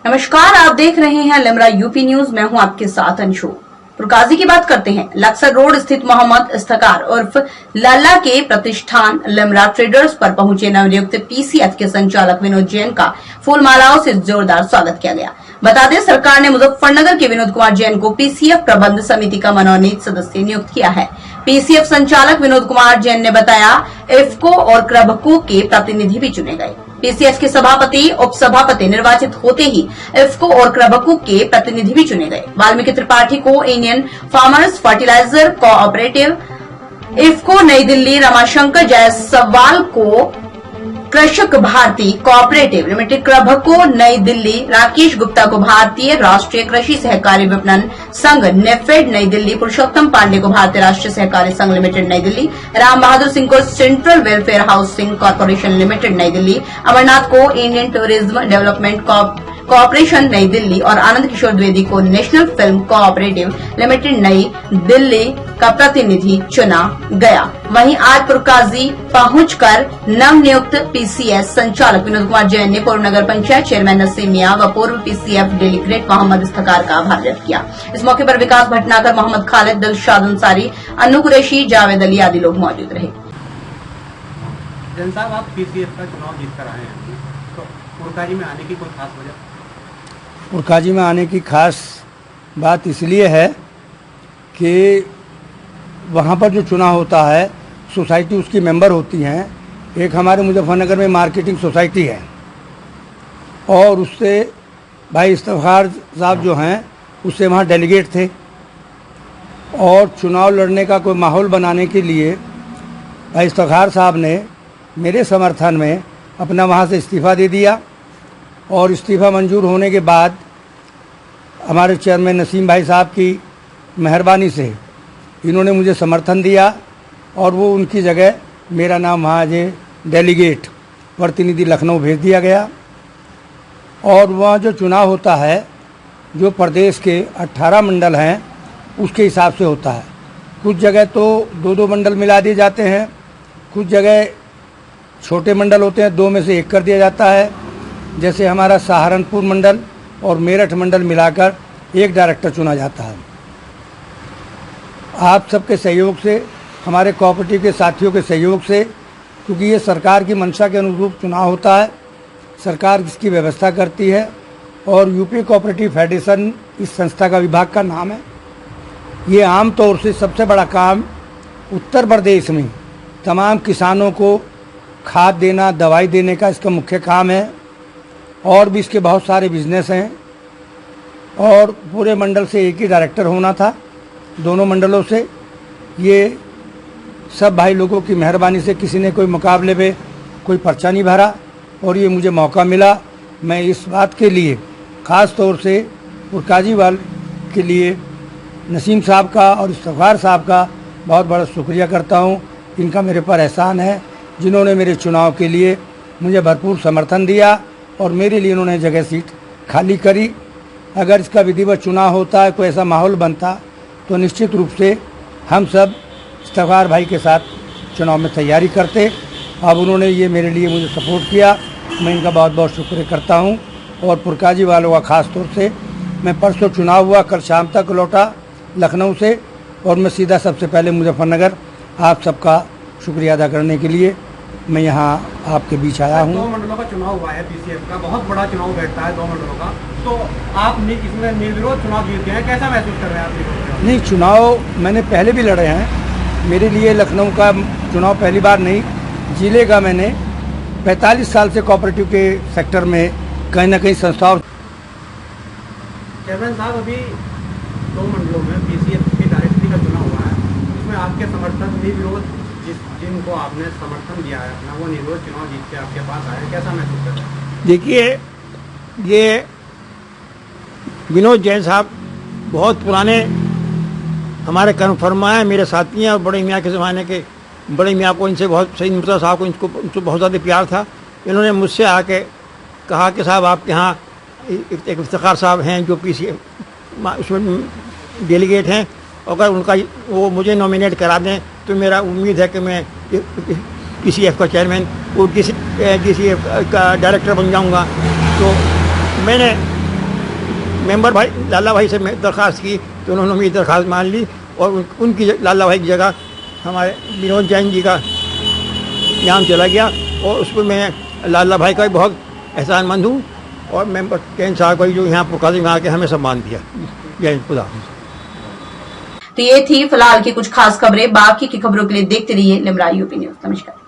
नमस्कार, आप देख रहे हैं लिमरा यूपी न्यूज। मैं हूं आपके साथ अंशु। पुरकाजी की बात करते हैं। लक्सर रोड स्थित मोहम्मद इफ्तिखार उर्फ लाला के प्रतिष्ठान लिमरा ट्रेडर्स पर पहुंचे नवनियुक्त पीसीएफ के संचालक विनोद जैन का फूल मालाओं से जोरदार स्वागत किया गया। बता दें, सरकार ने मुजफ्फरनगर के विनोद कुमार जैन को पीसीएफ प्रबंध समिति का मनोनीत सदस्य नियुक्त किया है। पीसीएफ संचालक विनोद कुमार जैन ने बताया, इफ्को और क्रबको के प्रतिनिधि भी चुने गए। पीसीएफ के सभापति उप सभापति निर्वाचित होते ही इफ्को और क्रबको के प्रतिनिधि भी चुने गए। वाल्मीकि त्रिपाठी को Indian farmers fertilizer cooperative, IFFCO New Delhi Ramashankar Jaiswal को कृषक भारती कोऑपरेटिव लिमिटेड, क्रबको नई दिल्ली राकेश गुप्ता को भारतीय राष्ट्रीय कृषि सहकारी विपणन संघ नेफेड नई दिल्ली, पुरुषोत्तम पांडे को भारतीय राष्ट्रीय सहकारी संघ लिमिटेड नई दिल्ली, राम बहादुर सिंह को central welfare housing corporation limited नई दिल्ली, अमरनाथ को इंडियन टूरिज्म डेवलपमेंट कॉर्पोरेशन नई दिल्ली और आनंद किशोर द्विवेदी को नेशनल फिल्म कोऑपरेटिव लिमिटेड नई दिल्ली का प्रतिनिधि चुना गया। वहीं आज पुरकाजी पहुंचकर नवनियुक्त पीसीएस संचालक विनोद कुमार जैन ने पूर्व नगर पंचायत चेयरमैन नसीम मियां व पूर्व पीसीएफ डेलीगेट मोहम्मद इफ्तिखार का आभार व्यक्त किया। इस मौके पर विकास भटनागर, मोहम्मद खालिद, दिलशाद अंसारी, अन्नू कुरैशी, जावेद अली आदि लोग मौजूद रहे। जैन साहब, आप पीसीएफ का चुनाव जीतकर आए हैं, तो पुरकाजी में आने की कोई खास वजह? पुरकाजी में आने की खास बात इसलिए है कि वहाँ पर जो चुनाव होता है, सोसाइटी उसकी मेंबर होती हैं। एक हमारे मुजफ्फरनगर में मार्केटिंग सोसाइटी है और उससे भाई इफ्तिखार साहब जो हैं उससे वहाँ डेलीगेट थे और चुनाव लड़ने का कोई माहौल बनाने के लिए भाई इफ्तिखार साहब ने मेरे समर्थन में अपना वहाँ से इस्तीफ़ा दे दिया और इस्तीफ़ा मंजूर होने के बाद हमारे चेयरमैन नसीम भाई साहब की मेहरबानी से इन्होंने मुझे समर्थन दिया और वो उनकी जगह मेरा नाम वहाँ डेलीगेट प्रतिनिधि लखनऊ भेज दिया गया। और वहाँ जो चुनाव होता है, जो प्रदेश के 18 मंडल हैं उसके हिसाब से होता है। कुछ जगह तो 2-2 मंडल मिला दिए जाते हैं, कुछ जगह छोटे मंडल होते हैं, 2 में से 1 कर दिया जाता है। जैसे हमारा सहारनपुर मंडल और मेरठ मंडल मिलाकर 1 डायरेक्टर चुना जाता है। आप सबके सहयोग से, हमारे कोऑपरेटिव के साथियों के सहयोग से, क्योंकि ये सरकार की मंशा के अनुरूप चुनाव होता है, सरकार इसकी व्यवस्था करती है और यूपी कोऑपरेटिव फेडरेशन इस संस्था का विभाग का नाम है। ये आम तौर से सबसे बड़ा काम उत्तर प्रदेश में तमाम किसानों को खाद देना, दवाई देने का इसका मुख्य काम है। और भी इसके बहुत सारे बिजनेस हैं और पूरे मंडल से एक ही डायरेक्टर होना था, दोनों मंडलों से। ये सब भाई लोगों की मेहरबानी से किसी ने कोई मुकाबले में कोई पर्चा नहीं भरा और ये मुझे मौका मिला। मैं इस बात के लिए ख़ास तौर से पुरकाजी वाल के लिए नसीम साहब का और इफ्तिखार साहब का बहुत बड़ा शुक्रिया करता हूँ। इनका मेरे पर एहसान है, जिन्होंने मेरे चुनाव के लिए मुझे भरपूर समर्थन दिया और मेरे लिए उन्होंने जगह सीट खाली करी। अगर इसका विधिवत चुनाव होता है, कोई ऐसा माहौल बनता, तो निश्चित रूप से हम सब इफ्तिखार भाई के साथ चुनाव में तैयारी करते। अब उन्होंने ये मेरे लिए मुझे सपोर्ट किया, मैं इनका बहुत बहुत शुक्रिया करता हूँ। और पुरकाजी वालों का ख़ास तौर से, मैं परसों चुनाव हुआ, कल शाम तक लौटा लखनऊ से और मैं सीधा सबसे पहले मुजफ्फरनगर आप सबका शुक्रिया अदा करने के लिए मैं यहाँ आपके बीच आया हूँ। 2 मंडलों का चुनाव हुआ है पीसीएफ का, बहुत बड़ा चुनाव बैठता है 2 मंडलों का, तो आप इसमें निर्विरोध चुनाव जीत गए हैं, कैसा महसूस कर रहे हैं आप? नहीं, चुनाव मैंने पहले भी लड़े हैं। मेरे लिए लखनऊ का चुनाव पहली बार नहीं, जिले का मैंने 45 साल से कोऑपरेटिव के सेक्टर में कहीं ना कहीं संस्थाओं। चेयरमैन साहब, अभी 2 मंडलों में पीसीएफ की डायरेक्टरी का चुनाव हुआ है, उसमें आपके समर्थक निर्विरोध जिनको आपने समर्थन दिया है अपना, वो निर्विरोध चुनाव जीत के आपके पास आए, कैसा महसूस कर रहे हैं? देखिए, ये विनोद जैन साहब बहुत पुराने हमारे कर्मफरमा हैं, मेरे साथी हैं और बड़े मियाँ के ज़माने के। बड़े मियाँ को इनसे बहुत सही, मुर्तज़ा साहब को उनसे बहुत ज़्यादा प्यार था। इन्होंने मुझसे आके कहा कि साहब आपके यहाँ एक इफ्तिखार साहब हैं जो उसमें डेलीगेट हैं, अगर उनका वो मुझे नॉमिनेट करा दें तो मेरा उम्मीद है कि मैं पीसीएफ का चेयरमैन और डीसीएफ का डायरेक्टर बन जाऊंगा। तो मैंने मेंबर भाई लाला भाई से मैं दरख्वास्त की तो उन्होंने मेरी दरख्वास्त मान ली और उनकी लाला भाई की जगह हमारे विनोद जैन जी का नाम चला गया और उस पर मैं लाला भाई का भी बहुत एहसानमंद हूँ और मेंबर जैन साहब को जो यहाँ प्रकाशी में आके हमें सम्मान दिया। जय खुदा। तो ये थी फिलहाल की कुछ खास खबरें। बाकी की खबरों के लिए देखते रहिए लिमरा यूपी न्यूज। नमस्कार।